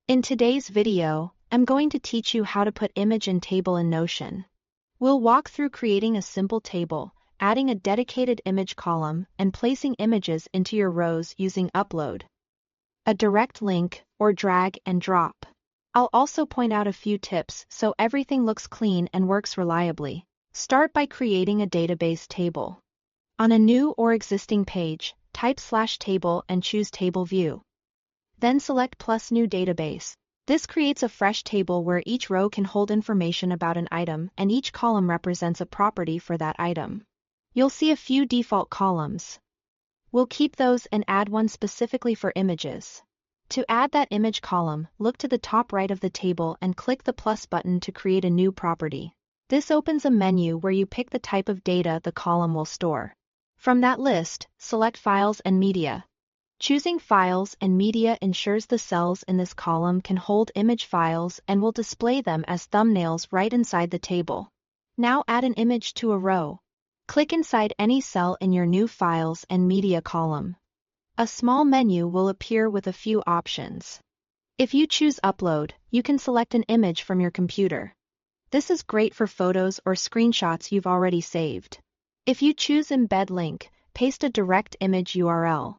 In today's video, I'm going to teach you how to put image and table in Notion. We'll walk through creating a simple table, adding a dedicated image column, and placing images into your rows using Upload, a direct link, or drag and drop. I'll also point out a few tips so everything looks clean and works reliably. Start by creating a database table. On a new or existing page, type /table and choose Table View. Then select +New Database. This creates a fresh table where each row can hold information about an item and each column represents a property for that item. You'll see a few default columns. We'll keep those and add one specifically for images. To add that image column, look to the top right of the table and click the plus button to create a new property. This opens a menu where you pick the type of data the column will store. From that list, select Files and Media. Choosing Files and Media ensures the cells in this column can hold image files and will display them as thumbnails right inside the table. Now add an image to a row. Click inside any cell in your new Files and Media column. A small menu will appear with a few options. If you choose Upload, you can select an image from your computer. This is great for photos or screenshots you've already saved. If you choose Embed Link, paste a direct image URL.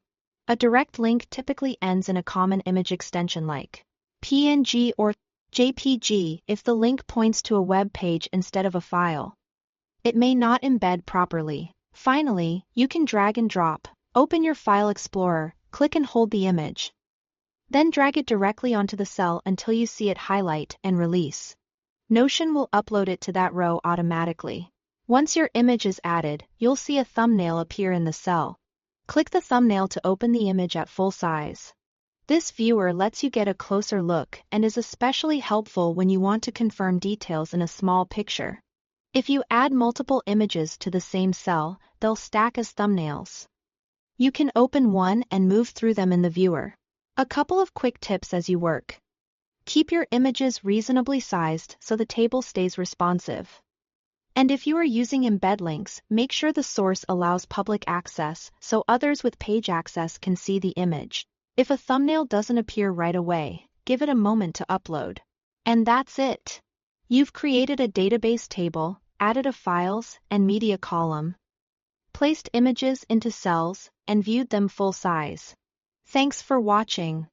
A direct link typically ends in a common image extension like PNG or JPG if the link points to a web page instead of a file. It may not embed properly. Finally, you can drag and drop. Open your File Explorer, click and hold the image. Then drag it directly onto the cell until you see it highlight and release. Notion will upload it to that row automatically. Once your image is added, you'll see a thumbnail appear in the cell. Click the thumbnail to open the image at full size. This viewer lets you get a closer look and is especially helpful when you want to confirm details in a small picture. If you add multiple images to the same cell, they'll stack as thumbnails. You can open one and move through them in the viewer. A couple of quick tips as you work. Keep your images reasonably sized so the table stays responsive. And if you are using embed links, make sure the source allows public access so others with page access can see the image. If a thumbnail doesn't appear right away, give it a moment to upload. And that's it. You've created a database table, added a Files and Media column, placed images into cells, and viewed them full size. Thanks for watching.